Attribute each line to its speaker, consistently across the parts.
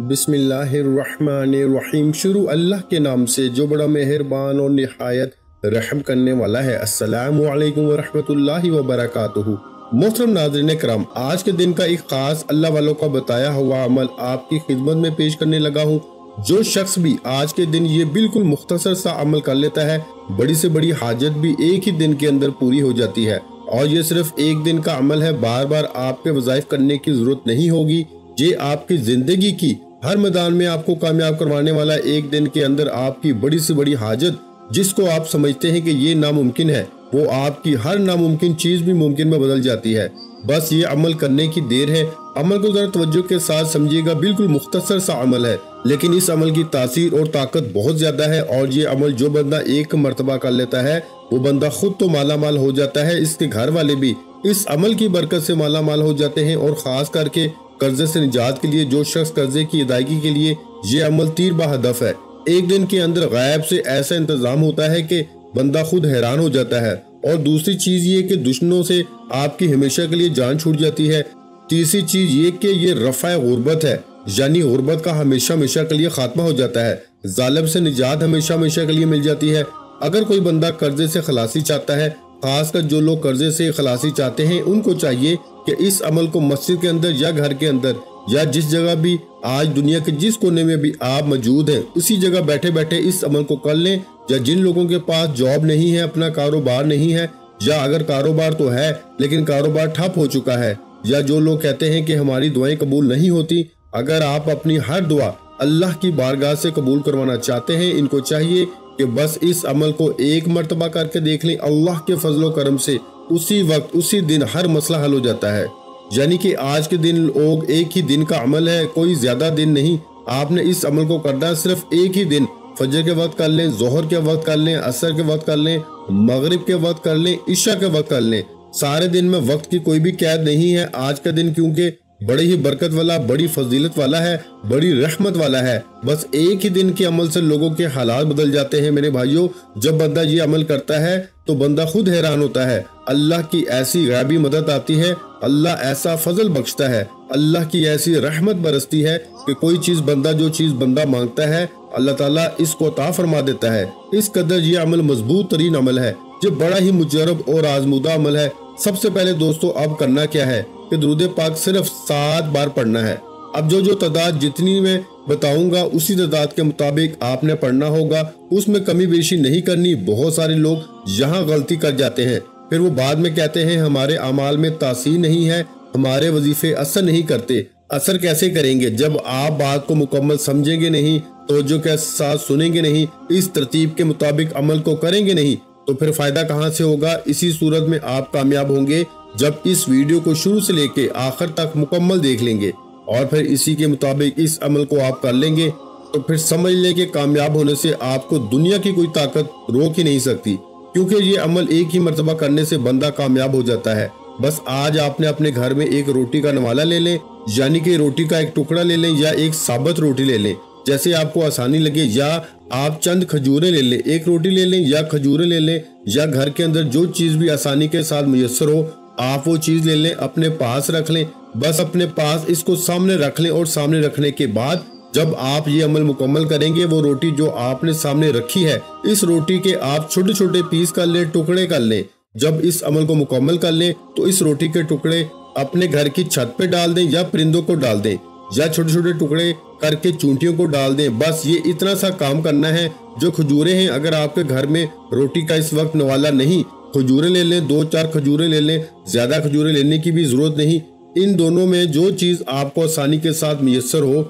Speaker 1: बिस्मिल्लाहिर्रहमानिर्रहीम। शुरू अल्लाह के नाम से जो बड़ा मेहरबान और निहायत रहम करने वाला है। अस्सलामु अलैकुम वरहमतुल्लाहि वबरकातुहू। मोहतरम नाज़रीन करम, आज के दिन का एक खास अल्लाह वालों का बताया हुआ अमल आपकी खिदमत में पेश करने लगा हूँ। जो शख्स भी आज के दिन ये बिल्कुल मुख्तसर सा अमल कर लेता है, बड़ी से बड़ी हाजत भी एक ही दिन के अंदर पूरी हो जाती है। और ये सिर्फ एक दिन का अमल है, बार बार आपके वज़ाइफ करने की जरूरत नहीं होगी। ये आपकी जिंदगी की हर मैदान में आपको कामयाब करवाने वाला एक दिन के अंदर आपकी बड़ी से बड़ी हाजत, जिसको आप समझते हैं कि ये नामुमकिन है, वो आपकी हर नामुमकिन चीज भी मुमकिन में बदल जाती है। बस ये अमल करने की देर है। अमल को जरा तवज्जो के साथ समझिएगा। बिल्कुल मुख्तसर सा अमल है, लेकिन इस अमल की तासीर और ताकत बहुत ज्यादा है। और ये अमल जो बंदा एक मर्तबा कर लेता है, वो बंदा खुद तो माला माल हो जाता है, इसके घर वाले भी इस अमल की बरकत से माला माल हो जाते हैं। और खास करके कर्जे से निजात के लिए जो शख्स कर्जे की अदायगी के लिए ये अमल तीर बा हदफ है। एक दिन के अंदर गायब से ऐसा इंतजाम होता है कि बंदा खुद हैरान हो जाता है। और दूसरी चीज ये कि दुश्मनों से आपकी हमेशा के लिए जान छूट जाती है। तीसरी चीज ये कि ये रफ़ा गुर्बत है, यानी गुर्बत का हमेशा हमेशा के लिए खात्मा हो जाता है। जालिम से निजात हमेशा हमेशा के लिए मिल जाती है। अगर कोई बंदा कर्जे से खलासी चाहता है, खासकर जो लोग कर्जे से खलासी चाहते हैं, उनको चाहिए कि इस अमल को मस्जिद के अंदर या घर के अंदर या जिस जगह भी आज दुनिया के जिस कोने में भी आप मौजूद हैं, उसी जगह बैठे बैठे इस अमल को कर लें। या जिन लोगों के पास जॉब नहीं है, अपना कारोबार नहीं है, या अगर कारोबार तो है लेकिन कारोबार ठप हो चुका है, या जो लोग कहते हैं कि हमारी दुआएं कबूल नहीं होती, अगर आप अपनी हर दुआ अल्लाह की बारगाह से कबूल करवाना चाहते हैं, इनको चाहिए कि बस इस अमल को एक मर्तबा करके देख लें। अल्लाह के फजलो करम से उसी वक्त उसी दिन हर मसला हल हो जाता है। यानी कि आज के दिन लोग एक ही दिन का अमल है, कोई ज्यादा दिन नहीं। आपने इस अमल को करना है सिर्फ एक ही दिन। फजर के वक्त कर लें, जोहर के वक्त कर लें, असर के वक्त कर लें, मगरिब के वक्त कर लें, इशा के वक्त कर लें। सारे दिन में वक्त की कोई भी कैद नहीं है आज का दिन, क्योंकि बड़ी ही बरकत वाला, बड़ी फजीलत वाला है, बड़ी रहमत वाला है। बस एक ही दिन के अमल से लोगों के हालात बदल जाते हैं मेरे भाइयों। जब बंदा ये अमल करता है तो बंदा खुद हैरान होता है। अल्लाह की ऐसी गैबी मदद आती है, अल्लाह ऐसा फजल बख्शता है, अल्लाह की ऐसी रहमत बरसती है कि कोई चीज बंदा जो चीज बंदा मांगता है, अल्लाह ताला इसको अता फरमा देता है। इस कदर ये अमल मजबूत तरीन अमल है, जो बड़ा ही मुजरब और आजमूदा अमल है। सबसे पहले दोस्तों अब करना क्या है कि दुरूद पाक सिर्फ 7 बार पढ़ना है। अब जो तादाद जितनी मैं बताऊंगा उसी तादाद के मुताबिक आपने पढ़ना होगा, उसमें कमी बेशी नहीं करनी। बहुत सारे लोग यहाँ गलती कर जाते हैं, फिर वो बाद में कहते हैं हमारे अमाल में तासीर नहीं है, हमारे वजीफे असर नहीं करते। असर कैसे करेंगे जब आप बात को मुकम्मल समझेंगे नहीं, तवज्जो के साथ सुनेंगे नहीं, इस तरतीब के मुताबिक अमल को करेंगे नहीं, तो फिर फायदा कहाँ से होगा। इसी सूरत में आप कामयाब होंगे जब इस वीडियो को शुरू से लेके आखिर तक मुकम्मल देख लेंगे और फिर इसी के मुताबिक इस अमल को आप कर लेंगे, तो फिर समझ लें कि कामयाब होने से आपको दुनिया की कोई ताकत रोक ही नहीं सकती, क्योंकि ये अमल एक ही मर्तबा करने से बंदा कामयाब हो जाता है। बस आज आपने अपने घर में एक रोटी का नवाला ले लें, यानी कि रोटी का एक टुकड़ा ले लें या एक साबुत रोटी ले लें, जैसे आपको आसानी लगे, या आप चंद खजूरें ले लें, एक रोटी ले लें या खजूरें ले लें, या घर के अंदर जो चीज भी आसानी के साथ मुयस्सर हो आप वो चीज ले लें, अपने पास रख लें। बस अपने पास इसको सामने रख लें और सामने रखने के बाद जब आप ये अमल मुकम्मल करेंगे, वो रोटी जो आपने सामने रखी है, इस रोटी के आप छोटे छोटे पीस कर लें, टुकड़े कर लें। जब इस अमल को मुकम्मल कर लें तो इस रोटी के टुकड़े अपने घर की छत पे डाल दें, या परिंदों को डाल दें, या छोटे छोटे टुकड़े करके चूंटियों को डाल दें। बस ये इतना सा काम करना है। जो खजूरें हैं, अगर आपके घर में रोटी का इस वक्त नवाला नहीं, खजूरें ले लें, 2-4 खजूरें ले लें, ज्यादा खजूरें लेने की भी जरूरत नहीं। इन दोनों में जो चीज आपको आसानी के साथ मुयस्सर हो,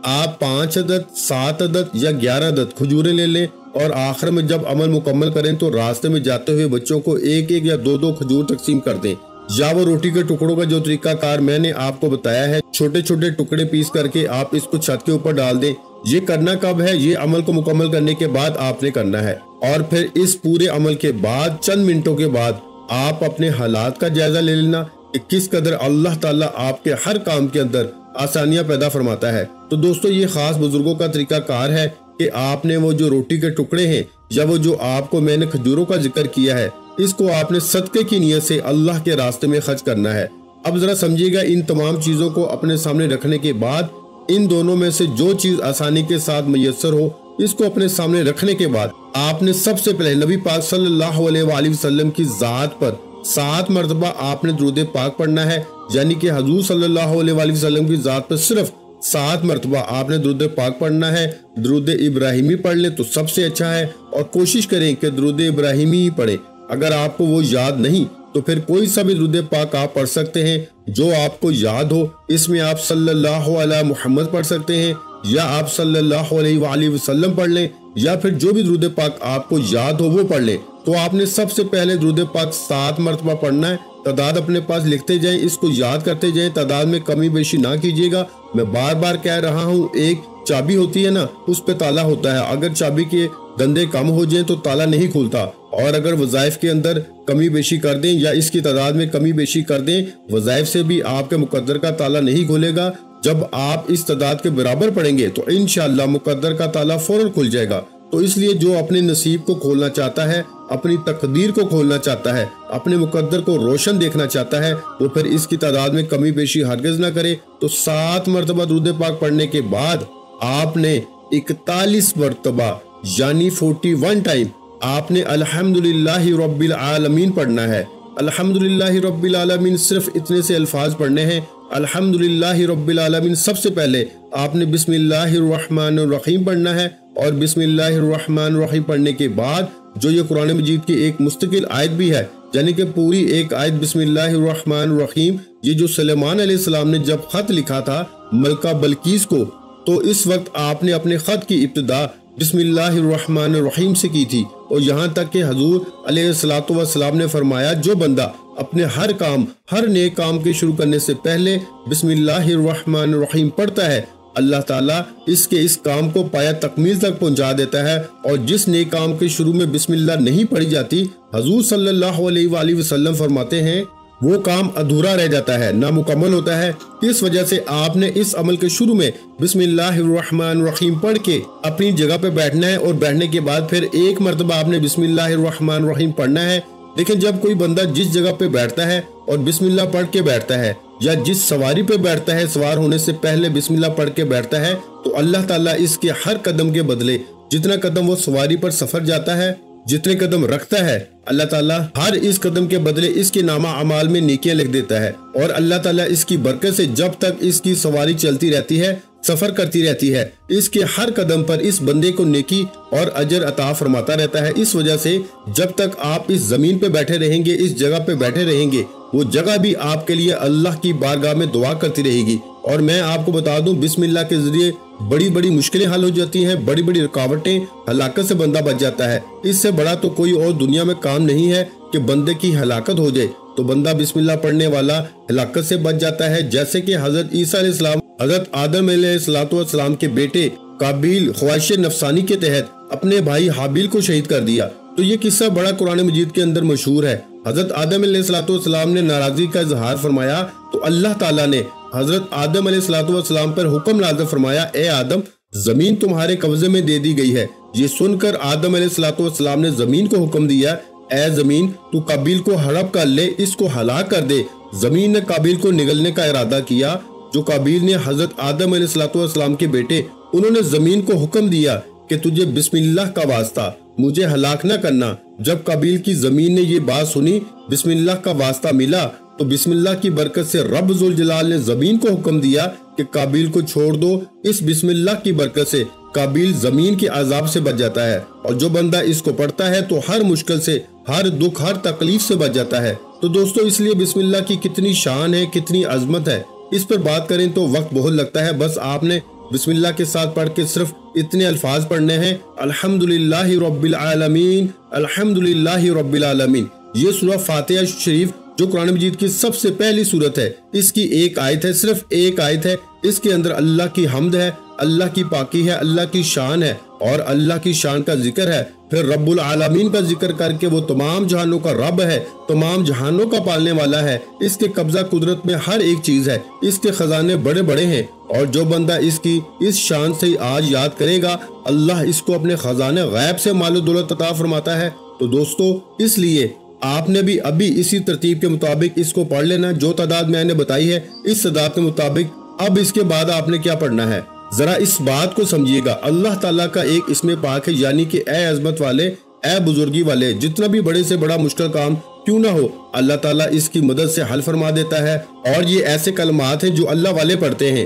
Speaker 1: आप 5 अदद, 7 अदद या 11 अदद खजूरें ले लें। और आखिर में जब अमल मुकम्मल करें तो रास्ते में जाते हुए बच्चों को 1-1 या 2-2 खजूर तकसीम कर दें। या वो रोटी के टुकड़ों का जो तरीका कार मैंने आपको बताया है, छोटे छोटे टुकड़े पीस करके आप इसको छत के ऊपर डाल दें। ये करना कब है? ये अमल को मुकम्मल करने के बाद आपने करना है। और फिर इस पूरे अमल के बाद चंद मिनटों के बाद आप अपने हालात का जायजा ले लेना कि किस कदर अल्लाह ताला आपके हर काम के अंदर आसानियां पैदा फरमाता है। तो दोस्तों ये खास बुजुर्गों का तरीका कार है कि आपने वो जो रोटी के टुकड़े हैं या वो जो आपको मैंने खजूरों का जिक्र किया है, इसको आपने सदके की नियत से अल्लाह के रास्ते में खर्च करना है। अब जरा समझिएगा, इन तमाम चीजों को अपने सामने रखने के बाद इन दोनों में से जो चीज आसानी के साथ मैसर हो इसको अपने सामने रखने के बाद आपने सबसे पहले नबी पाक सल्लल्लाहु अलैहि वसल्लम की जात पर 7 मरतबा आपने दुरूद पाक पढ़ना है। यानी कि हुजूर सल्लल्लाहु अलैहि वसल्लम की जात पर सिर्फ 7 मरतबा आपने दुरूद पाक पढ़ना है। दुरूद इब्राहिमी पढ़ लें तो सबसे अच्छा है और कोशिश करें कि दुरूद इब्राहिमी ही पढ़ें। अगर आपको वो याद नहीं तो फिर कोई सा भी दुरूद पाक आप पढ़ सकते हैं जो आपको याद हो। इसमें आप सल्लल्लाहु अलैहि मुहम्मद पढ़ सकते हैं या आप सल्लल्लाहु अलैहि वसल्लम पढ़ लें या फिर जो भी दुरूद पाक आपको याद हो वो पढ़ लें। तो आपने सबसे पहले दुरूद पाक 7 मरतबा पढ़ना है। तादाद अपने पास लिखते जाएं, इसको याद करते जाएं, तादाद में कमी बेशी ना कीजिएगा। मैं बार बार कह रहा हूँ, एक चाबी होती है ना, उस पे ताला होता है। अगर चाबी के धंधे कम हो जाएं तो ताला नहीं खुलता, और अगर वज़ाइफ के अंदर कमी बेशी कर दें या इसकी तादाद में कमी बेशी कर दें, वज़ाइफ से भी आपके मुकद्दर का ताला नहीं खुलेगा। जब आप इस तादाद के बराबर पढ़ेंगे तो इंशाअल्लाह मुकद्दर का ताला फौरन खुल जाएगा। तो इसलिए जो अपने नसीब को खोलना चाहता है, अपनी तकदीर को खोलना चाहता है, अपने मुकद्दर को रोशन देखना चाहता है, वो फिर इसकी तादाद में कमी बेशी हरगिज़ ना करे। तो 7 मरतबा दुरूद पाक पढ़ने के बाद आपने 41 मरतबा यानी 41 टाइम आपने अल्हम्दुलिल्लाहि रब्बिल आलमीन पढ़ना है। अल्हम्दुलिल्लाहि रब्बिल आलमीन सिर्फ इतने से अल्फाज पढ़ने हैं। अल्हम्दुलिल्लाहि रब्बिल आलमीन सबसे पहले आपने बिस्मिल्लाहिर रहमानिर रहीम पढ़ना है, और बिस्मिल्लाहिर रहमानिर रहीम पढ़ने के बाद जो ये कुरान मजीद की एक मुस्तकिल आयत भी है, यानी कि पूरी एक आयत बिस्मिल्लाहिर रहमानिर रहीम, ये जो सुलेमान अलैहिस्सलाम ने जब खत लिखा था मलका बल्कीस को, तो इस वक्त आपने अपने खत की इब्तिदा बिस्मिल्लाहिर रहमानिर रहीम से की थी। और यहाँ तक कि हुजूर अलैहिस्सलातु वस्सलाम ने फरमाया, जो बंदा अपने हर काम, हर नेक काम के शुरू करने से पहले बिस्मिल्लाहिर रहमानिर रहीम पढ़ता है, अल्लाह ताला इसके इस काम को पाया तकमील तक पहुंचा देता है। और जिस नेक काम के शुरू में बिस्मिल्लाह नहीं पढ़ी जाती, हुजूर सल्लल्लाहु अलैहि वसल्लम फरमाते हैं वो काम अधूरा रह जाता है, नामुकम्मल होता है। इस वजह से आपने इस अमल के शुरू में बिस्मिल्लाहिर रहमानिर रहीम पढ़ के अपनी जगह पे बैठना है, और बैठने के बाद फिर 1 मरतबा आपने बिस्मिल्लाहिर रहमानिर रहीम पढ़ना है। लेकिन जब कोई बंदा जिस जगह पे बैठता है और बिस्मिल्लाह पढ़ के बैठता है, या जिस सवारी पे बैठता है सवार होने से पहले बिस्मिल्लाह पढ़ के बैठता है, तो अल्लाह ताला इसके हर कदम के बदले, जितना कदम वो सवारी पर सफर जाता है, जितने कदम रखता है, अल्लाह ताला हर इस कदम के बदले इसके नामा अमाल में नेकियां लिख देता है। और अल्लाह ताला इसकी बरकत से जब तक इसकी सवारी चलती रहती है, सफर करती रहती है, इसके हर कदम पर इस बंदे को नेकी और अजर अता फरमाता रहता है। इस वजह से जब तक आप इस जमीन पे बैठे रहेंगे, इस जगह पे बैठे रहेंगे, वो जगह भी आपके लिए अल्लाह की बारगाह में दुआ करती रहेगी। और मैं आपको बता दूं, बिस्मिल्लाह के जरिए बड़ी बड़ी मुश्किलें हल हो जाती हैं, बड़ी बड़ी रुकावटें, हलाकत से बंदा बच जाता है। इससे बड़ा तो कोई और दुनिया में काम नहीं है कि बंदे की हलाकत हो जाए। तो बंदा बिस्मिल्लाह पढ़ने वाला हलाकत से बच जाता है। जैसे कि हजरत ईसा अलैहिस्सलाम, हजरत आदम अलैहिस्सलाम के बेटे काबिल ख्वाहिश नफसानी के तहत अपने भाई हाबिल को शहीद कर दिया। तो ये किस्सा बड़ा कुरान मजीद के अंदर मशहूर है। हजरत आदम अलैहिस्सलाम ने नाराजगी का इजहार फरमाया, तो अल्लाह ताला ने हजरत आदम अलैहिस्सलाम पर हुक्म नाज़िल फरमाया, ए आदम, जमीन तुम्हारे कब्जे में दे दी गई है। ये सुनकर आदम अलैहिस्सलाम ने जमीन को हुक्म दिया, ए जमीन, तू काबिल को हड़प कर ले, इसको हलाक कर दे। जमीन ने काबिल को निगलने का इरादा किया। जो काबिल ने हजरत आदम अलैहिस्सलाम के बेटे, उन्होंने जमीन को हुक्म दिया कि तुझे बिस्मिल्लाह का वास्ता मुझे हलाक न करना। जब काबिल की जमीन ने ये बात सुनी, बिस्मिल्लाह का वास्ता मिला, तो बिस्मिल्लाह की बरकत से रब जुल जलाल ने जमीन को हुक्म दिया कि काबिल को छोड़ दो। इस बिस्मिल्लाह की बरकत से काबिल जमीन के अजाब से बच जाता है। और जो बंदा इसको पढ़ता है तो हर मुश्किल से, हर दुख, हर तकलीफ से बच जाता है। तो दोस्तों, इसलिए बिस्मिल्लाह की कितनी शान है, कितनी अजमत है, इस पर बात करें तो वक्त बहुत लगता है। बस आपने बिस्मिल्लाह के साथ पढ़ के सिर्फ इतने अल्फाज पढ़ने हैं, अल्हम्दुलिल्लाहि रब्बिल आलमीन, अल्हम्दुलिल्लाहि रब्बिल आलमीन। ये सूरह फातिहा शरीफ जो कुरान मजीद की सबसे पहली सूरत है, इसकी एक आयत है, सिर्फ एक आयत है। इसके अंदर अल्लाह की हम्द है, अल्लाह की पाकी है, अल्लाह की शान है, और अल्लाह की शान का जिक्र है। फिर रब्बुल आलमीन का जिक्र करके वो तमाम जहानों का रब है, तमाम जहानों का पालने वाला है। इसके कब्जा कुदरत में हर एक चीज है, इसके खजाने बड़े बड़े हैं। और जो बंदा इसकी इस शान से आज याद करेगा, अल्लाह इसको अपने खजाने गैब से माल दौलत अता फरमाता है। तो दोस्तों, इसलिए आपने भी अभी इसी तरतीब के मुताबिक इसको पढ़ लेना। जो तादाद मैंने बताई है, इस तादाद के मुताबिक اب اس کے بعد آپ نے کیا پڑھنا ہے، ذرا اس بات کو سمجھیے گا۔ اللہ تعالیٰ کا ایک اسم پاک ہے، یعنی کہ اے عظمت والے، اے بزرگی والے، جتنا بھی بڑے سے بڑا مشکل کام کیوں نہ ہو، اللہ تعالیٰ اس کی مدد سے حل فرما دیتا ہے۔ اور یہ ایسے کلمات ہیں جو اللہ والے پڑھتے ہیں،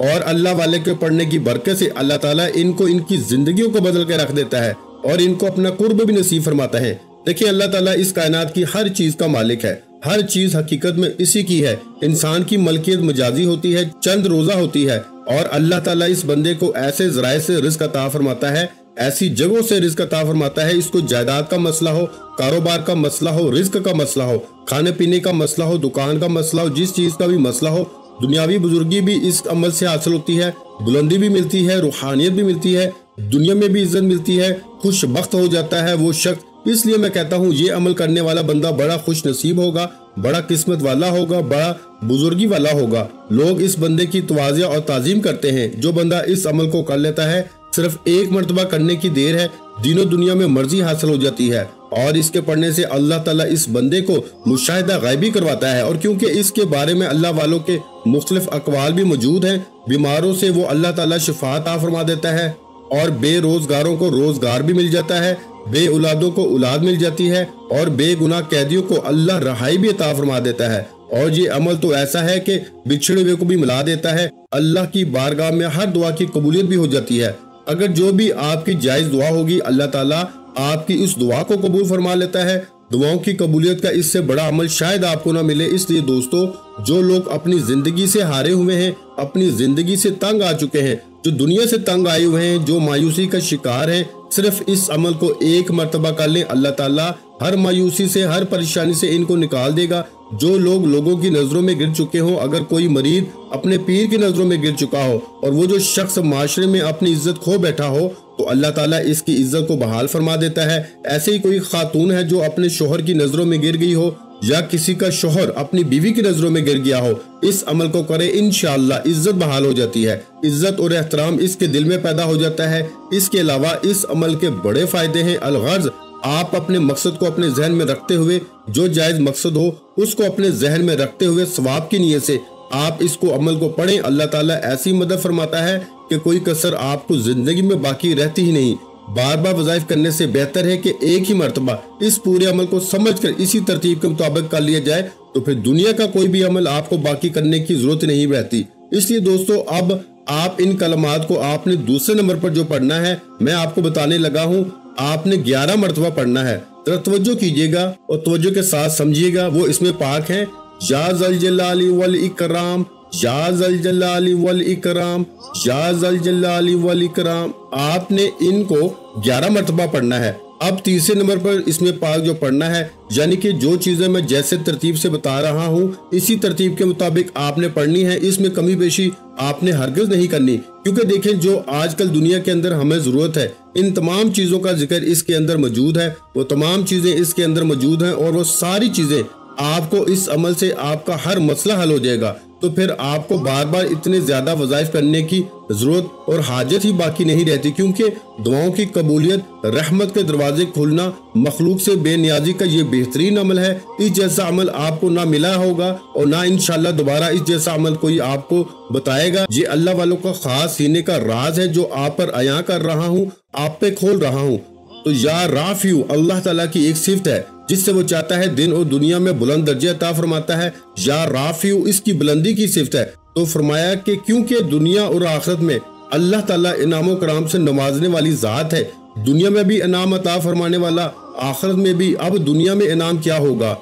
Speaker 1: اور اللہ والے کے پڑھنے کی برکت سے اللہ تعالیٰ ان کو ان کی زندگیوں کو بدل کے رکھ دیتا ہے اور ان کو اپنا قرب بھی نصیب فرماتا ہے۔ دیکھیں اللہ تعالیٰ اس کائنات کی ہر چیز کا مالک ہے، ہر چیز حقیقت میں اسی کی ہے۔ انسان کی ملکیت مجازی ہوتی ہے، چند روزہ ہوتی ہے، اور اللہ تعالیٰ اس بندے کو ایسے ذرائع سے رزق عطا فرماتا ہے، ایسی جگہوں سے رزق عطا فرماتا ہے، اس کو جائیداد کا مسئلہ ہو، کاروبار کا مسئلہ ہو، رزق کا مسئلہ ہو، کھانے پینے کا مسئلہ ہو، دکان کا مسئلہ ہو، جس چیز کا بھی مسئلہ ہو، دنیاوی بزرگی بھی اس عمل سے حاصل ہوتی ہے، بلندی بھی ملتی ہے، روحانیت بھی ملتی ہے، دنیا میں بھی عزت ملتی ہے، خوش بخت ہو جاتا ہے وہ شخص۔ اس لیے میں کہتا ہوں یہ عمل کرنے والا بندہ بڑا خوش نصیب ہوگا، بڑا قسمت والا ہوگا، بڑا بزرگی والا ہوگا۔ لوگ اس بندے کی توازیہ اور تعظیم کرتے ہیں۔ جو بندہ اس عمل کو کر لیتا ہے، صرف ایک مرتبہ کرنے کی دیر ہے، دین و دنیا میں مرضی حاصل ہو جاتی ہے، اور اس کے پڑھنے سے اللہ تعالیٰ اس بندے کو مشاہدہ غیبی کرواتا ہے۔ اور کیونکہ اس کے بارے میں اللہ والوں کے مختلف اقوال بھی موجود ہیں، بیماروں سے وہ اللہ تعالیٰ شفا عطا فرما دیتا ہے، اور بے روزگاروں کو روزگار بھی مل جاتا ہے، بے اولادوں کو اولاد مل جاتی ہے، اور بے گناہ قیدیوں کو اللہ رہائی بھی عطا فرما دیتا ہے۔ اور یہ عمل تو ایسا ہے کہ بچھڑے ہوئے کو بھی ملا دیتا ہے، اللہ کی بارگاہ میں ہر دعا کی قبولیت بھی ہو جاتی ہے۔ اگر جو بھی آپ کی جائز دعا ہوگی، اللہ تعالیٰ آپ کی اس دعا کو قبول فرما لیتا ہے۔ دعاؤں کی قبولیت کا اس سے بڑا عمل شاید آپ کو نہ ملے۔ اس لیے دوستو، جو لوگ اپنی زندگی سے ہارے ہوئے ہیں، اپنی زندگی سے تنگ آ چکے ہیں، جو دنیا سے تنگ آئے ہوئے ہیں، جو مایوسی کا شکار ہیں، صرف اس عمل کو ایک مرتبہ کر لیں، اللہ تعالیٰ ہر مایوسی سے، ہر پریشانی سے ان کو نکال دے گا۔ جو لوگ لوگوں کی نظروں میں گر چکے ہوں، اگر کوئی مریض اپنے پیر کی نظروں میں گر چکا ہو، اور وہ جو شخص معاشرے میں اپنی عزت کھو بیٹھا ہو، تو اللہ تعالیٰ اس کی عزت کو بحال فرما دیتا ہے۔ ایسے ہی کوئی خاتون ہے جو اپنے شوہر کی نظروں میں گر گئی ہو، یا کسی کا شوہر اپنی بیوی کی نظروں میں گر گیا ہو، اس عمل کو کرے، انشاءاللہ عزت بحال ہو جاتی ہے، عزت اور احترام اس کے دل میں پیدا ہو جاتا ہے۔ اس کے علاوہ اس عمل کے بڑے فائدے ہیں۔ الغرض، آپ اپنے مقصد کو اپنے ذہن میں رکھتے ہوئے، جو جائز مقصد ہو اس کو اپنے ذہن میں رکھتے ہوئے ثواب کی نیت سے آپ اس کو عمل کو پڑھیں، اللہ تعالیٰ ایسی مدد فرماتا ہے کہ کوئی کسر آپ کو زندگی میں باقی رہتی ہی نہیں۔ بار بار وظائف کرنے سے بہتر ہے کہ ایک ہی مرتبہ اس پورے عمل کو سمجھ کر اسی ترتیب کے مطابق کر لیا جائے، تو پھر دنیا کا کوئی بھی عمل آپ کو باقی کرنے کی ضرورت نہیں رہتی۔ اس لیے دوستو، اب آپ ان کلمات کو آپ نے دوسرے نمبر پر جو پڑھنا ہے، میں آپ کو بتانے لگا ہوں، آپ نے 11 مرتبہ پڑھنا ہے۔ توجہ کیجئے گا اور توجہ کے ساتھ سمجھیے گا۔ وہ اس میں پاک ہیں، یا ذل جلال والاکرام، یا ذل جلال والاکرام، یا ذل جلال والاکرام۔ آپ نے ان کو 11 مرتبہ پڑھنا ہے۔ اب تیسرے نمبر پر اس میں پاک جو پڑھنا ہے، یعنی کہ جو چیزیں میں جیسے ترتیب سے بتا رہا ہوں اسی ترتیب کے مطابق آپ نے پڑھنی ہے، اس میں کمی بیشی آپ نے ہرگز نہیں کرنی، کیونکہ دیکھیں جو آج کل دنیا کے اندر ہمیں ضرورت ہے، ان تمام چیزوں کا ذکر اس کے اندر موجود ہے، وہ تمام چیزیں اس کے اندر موجود ہیں، اور وہ ساری چیزیں آپ کو اس عمل سے آپ کا ہر مسئلہ حل ہو جائے گا۔ تو پھر آپ کو بار بار اتنے زیادہ وظائف کرنے کی ضرورت اور حاجت ہی باقی نہیں رہتی، کیونکہ دعاؤں کی قبولیت، رحمت کے دروازے کھولنا، مخلوق سے بے نیازی کا یہ بہترین عمل ہے۔ اس جیسا عمل آپ کو نہ ملا ہوگا، اور نہ انشاءاللہ دوبارہ اس جیسا عمل کوئی آپ کو بتائے گا۔ یہ اللہ والوں کا خاص سینے کا راز ہے جو آپ پر عیاں کر رہا ہوں، آپ پہ کھول رہا ہوں۔ تو یا رافیو اللہ تعالیٰ کی ایک صفت ہے جس سے وہ چاہتا ہے دن اور دنیا میں بلند درجہ عطا فرماتا ہے۔ یا رافیو اس کی بلندی کی صفت ہے۔ تو فرمایا کہ کیونکہ دنیا اور آخرت میں اللہ تعالیٰ انعام و کرام سے نوازنے والی ذات ہے، دنیا میں بھی انعام عطا فرمانے والا، آخرت میں بھی۔ اب دنیا میں انعام کیا ہوگا؟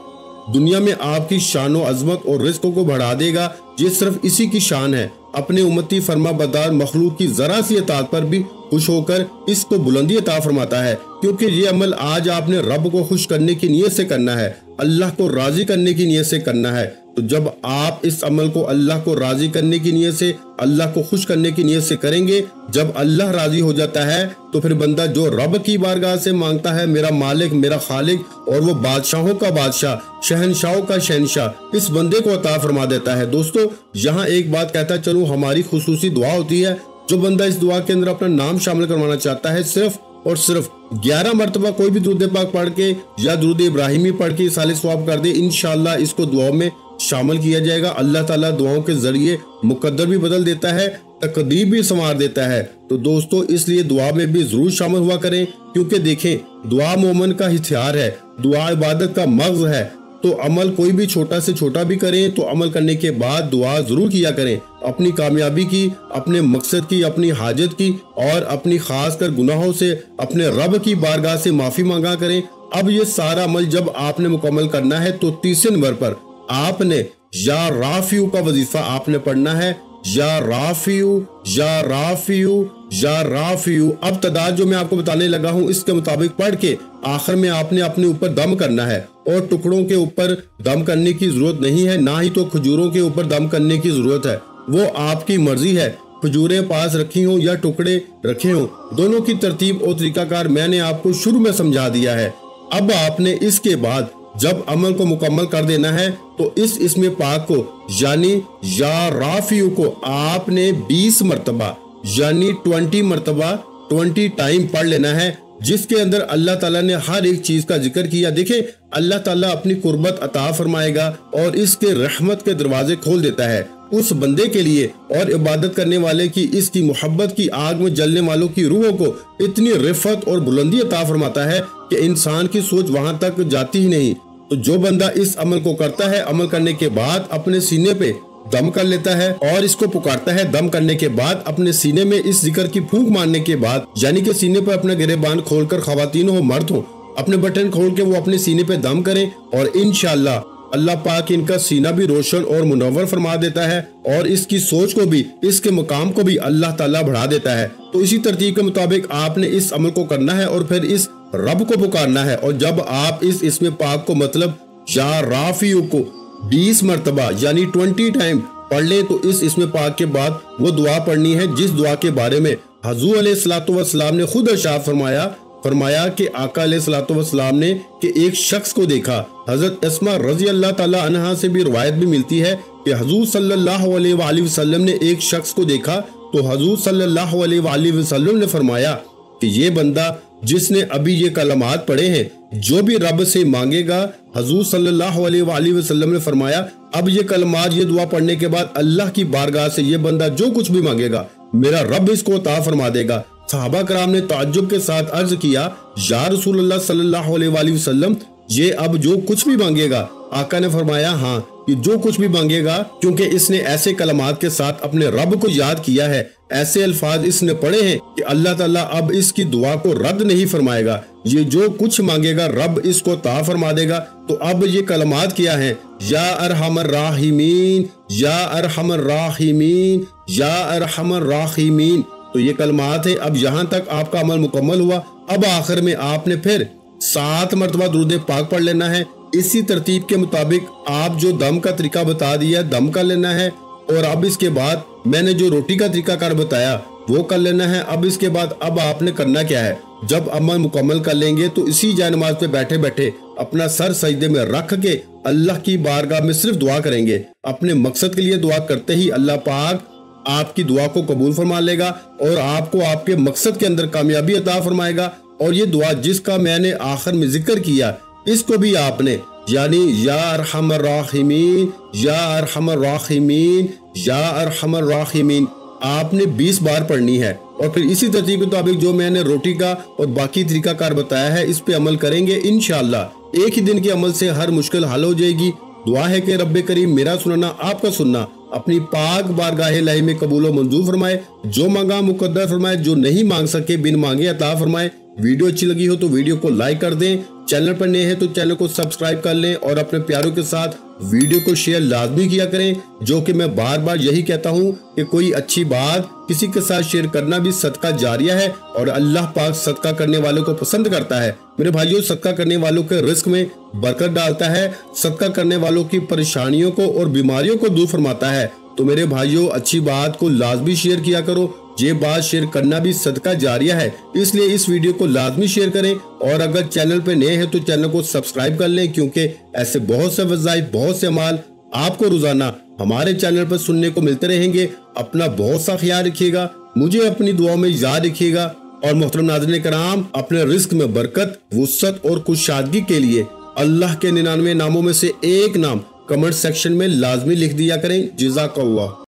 Speaker 1: دنیا میں آپ کی شان و عظمت اور رزق کو بڑھا دے گا۔ یہ صرف اسی کی شان ہے، اپنے امتی فرما بردار مخلوق کی ذرا سی اطاعت پر بھی خوش ہو کر اس کو بلندی عطا فرماتا ہے، کیونکہ یہ عمل آج آپ نے رب کو خوش کرنے کی نیت سے کرنا ہے، اللہ کو راضی کرنے کی نیت سے کرنا ہے۔ تو جب آپ اس عمل کو اللہ کو راضی کرنے کی نیت سے، اللہ کو خوش کرنے کی نیت سے کریں گے، جب اللہ راضی ہو جاتا ہے تو پھر بندہ جو رب کی بارگاہ سے مانگتا ہے، میرا مالک، میرا خالق، اور وہ بادشاہوں کا بادشاہ، شہنشاہوں کا شہنشاہ، اس بندے کو عطا فرما دیتا ہے۔ دوستو، یہاں ایک بات کہتا چلوں، ہماری خصوصی دعا ہوتی ہے، جو بندہ اس دعا کے اندر اپنا نام شامل کروانا چاہتا ہے، صرف اور صرف 11 مرتبہ کوئی بھی درود پاک پڑھ کے یا درود ابراہیمی پڑھ کے سال ثواب کر دے، انشاءاللہ اس کو دعاؤں میں شامل کیا جائے گا۔ اللہ تعالیٰ دعاؤں کے ذریعے مقدر بھی بدل دیتا ہے، تقدیر بھی سنوار دیتا ہے۔ تو دوستو اس لیے دعا میں بھی ضرور شامل ہوا کریں، کیونکہ دیکھیں دعا مومن کا ہتھیار ہے، دعا عبادت کا مغز ہے۔ تو عمل کوئی بھی چھوٹا سے چھوٹا بھی کریں تو عمل کرنے کے بعد دعا ضرور کیا کریں، اپنی کامیابی کی، اپنے مقصد کی، اپنی حاجت کی، اور اپنی خاص کر گناہوں سے اپنے رب کی بارگاہ سے معافی مانگا کریں۔ اب یہ سارا عمل جب آپ نے مکمل کرنا ہے تو تیسرے نمبر پر آپ نے یا رافیو کا وظیفہ آپ نے پڑھنا ہے، یا رافیو یا رافیو یا رافیو۔ اب تعداد جو میں آپ کو بتانے لگا ہوں اس کے مطابق پڑھ کے آخر میں آپ نے اپنے اوپر دم کرنا ہے، اور ٹکڑوں کے اوپر دم کرنے کی ضرورت نہیں ہے، نہ ہی تو کھجوروں کے اوپر دم کرنے کی ضرورت ہے، وہ آپ کی مرضی ہے۔ کھجوریں پاس رکھی ہوں یا ٹکڑے رکھے ہوں، دونوں کی ترتیب اور طریقہ کار میں نے آپ کو شروع میں سمجھا دیا ہے۔ اب آپ نے اس کے بعد جب عمل کو مکمل کر دینا ہے تو اس اسم پاک کو یعنی یا رافیو کو آپ نے 20 مرتبہ یعنی 20 مرتبہ 20 ٹائم پڑھ لینا ہے، جس کے اندر اللہ تعالیٰ نے ہر ایک چیز کا ذکر کیا۔ دیکھیں اللہ تعالیٰ اپنی قربت عطا فرمائے گا اور اس کے رحمت کے دروازے کھول دیتا ہے اس بندے کے لیے، اور عبادت کرنے والے کی اس کی محبت کی آگ میں جلنے والوں کی روحوں کو اتنی رفعت اور بلندی عطا فرماتا ہے کہ انسان کی سوچ وہاں تک جاتی ہی نہیں۔ تو جو بندہ اس عمل کو کرتا ہے، عمل کرنے کے بعد اپنے سینے پہ دم کر لیتا ہے اور اس کو پکارتا ہے، دم کرنے کے بعد اپنے سینے میں اس ذکر کی پھونک مارنے کے بعد، یعنی کہ سینے پر اپنا گریبان کھول کر، خواتین ہو مرد ہو، اپنے بٹن کھول کے وہ اپنے سینے پہ دم کریں، اور انشاءاللہ اللہ پاک ان کا سینہ بھی روشن اور منور فرما دیتا ہے، اور اس کی سوچ کو بھی، اس کے مقام کو بھی اللہ تعالیٰ بڑھا دیتا ہے۔ تو اسی ترتیب کے مطابق آپ نے اس عمل کو کرنا ہے اور پھر اس رب کو پکارنا ہے، اور جب آپ اس اسم پاک کو مطلب یا رافیو کو 20 مرتبہ یعنی 20 ٹائم پڑھ لیں تو اس اسم پاک کے بعد وہ دعا پڑھنی ہے جس دعا کے بارے میں حضور علیہ الصلوۃ والسلام نے خود ارشاد فرمایا کہ آقا علیہ الصلوۃ والسلام نے کہ ایک شخص کو دیکھا۔ حضرت اسماء رضی اللہ تعالی عنہا سے بھی روایت بھی ملتی ہے کہ حضور صلی اللہ علیہ وآلہ وسلم نے ایک شخص کو دیکھا تو حضور صلی اللہ علیہ وآلہ وسلم نے فرمایا کہ یہ بندہ جس نے ابھی یہ کلمات پڑھے ہیں جو بھی رب سے مانگے گا، حضور صلی اللہ علیہ وآلہ وسلم نے فرمایا اب یہ کلمات، یہ دعا پڑھنے کے بعد اللہ کی بارگاہ سے یہ بندہ جو کچھ بھی مانگے گا میرا رب اس کو عطا فرما دے گا۔ صحابہ کرام نے تعجب کے ساتھ عرض کیا یا رسول اللہ صلی اللہ علیہ وآلہ وسلم، یہ اب جو کچھ بھی مانگے گا؟ آقا نے فرمایا ہاں، یہ جو کچھ بھی مانگے گا، کیونکہ اس نے ایسے کلمات کے ساتھ اپنے رب کو یاد کیا ہے، ایسے الفاظ اس نے پڑھے ہیں کہ اللہ تعالیٰ اب اس کی دعا کو رد نہیں فرمائے گا، یہ جو کچھ مانگے گا رب اس کو عطا فرما دے گا۔ تو اب یہ کلمات کیا ہیں؟ یا ارحم الراحمین، یا ارحم الراحمین، یا ارحم الراحمین۔ تو یہ کلمات ہیں۔ اب یہاں تک آپ کا عمل مکمل ہوا۔ اب آخر میں آپ نے پھر 7 مرتبہ درود پاک پڑھ لینا ہے۔ اسی ترتیب کے مطابق آپ جو دم کا طریقہ بتا دیا دم کر لینا ہے، اور اب اس کے بعد میں نے جو روٹی کا طریقہ کار بتایا وہ کر لینا ہے۔ اب اس کے بعد اب آپ نے کرنا کیا ہے؟ جب عمل مکمل کر لیں گے تو اسی جائے نماز پہ بیٹھے بیٹھے اپنا سر سجدے میں رکھ کے اللہ کی بارگاہ میں صرف دعا کریں گے۔ اپنے مقصد کے لیے دعا کرتے ہی اللہ پاک آپ کی دعا کو قبول فرما لے گا اور آپ کو آپ کے مقصد کے اندر کامیابی عطا فرمائے گا۔ اور یہ دعا جس کا میں نے آخر میں ذکر کیا، اس کو بھی آپ نے یعنی یا ارحم الراحمین، یا ارحم الراحمین، یا ارحم الراحمین آپ نے 20 بار پڑھنی ہے۔ اور پھر اسی ترتیب کے مطابق جو میں نے روٹی کا اور باقی طریقہ کار بتایا ہے اس پہ عمل کریں گے، انشاءاللہ ایک ہی دن کے عمل سے ہر مشکل حل ہو جائے گی۔ دعا ہے کہ رب کریم میرا سننا آپ کا سننا اپنی پاک بارگاہ الہی میں قبول و منظور فرمائے، جو مانگا مقدر فرمائے، جو نہیں مانگ سکے بن مانگے عطا فرمائے۔ ویڈیو اچھی لگی ہو تو ویڈیو کو لائک کر دیں، چینل پر نئے ہیں تو چینل کو سبسکرائب کر لیں، اور اپنے پیاروں کے ساتھ ویڈیو کو شیئر لازمی کیا کریں۔ جو کہ میں بار بار یہی کہتا ہوں کہ کوئی اچھی بات کسی کے ساتھ شیئر کرنا بھی صدقہ جاریہ ہے، اور اللہ پاک صدقہ کرنے والوں کو پسند کرتا ہے۔ میرے بھائیوں، صدقہ کرنے والوں کے رزق میں برکت ڈالتا ہے، صدقہ کرنے والوں کی پریشانیوں کو اور بیماریوں کو دور فرماتا ہے۔ تو میرے بھائیوں، اچھی بات کو لازمی شیئر کیا کرو، یہ بات شیئر کرنا بھی صدقہ جاریہ ہے، اس لیے اس ویڈیو کو لازمی شیئر کریں، اور اگر چینل پہ نئے ہیں تو چینل کو سبسکرائب کر لیں، کیونکہ ایسے بہت سے وظائف، بہت سے اعمال آپ کو روزانہ ہمارے چینل پر سننے کو ملتے رہیں گے۔ اپنا بہت سا خیال رکھیے گا، مجھے اپنی دعاؤں میں یاد رکھیے گا، اور محترم ناظرین کرام، اپنے رزق میں برکت، وسعت اور کشادگی کے لیے اللہ کے 99 ناموں میں سے ایک نام کمنٹ سیکشن میں لازمی لکھ دیا کریں۔ جزاک اللہ۔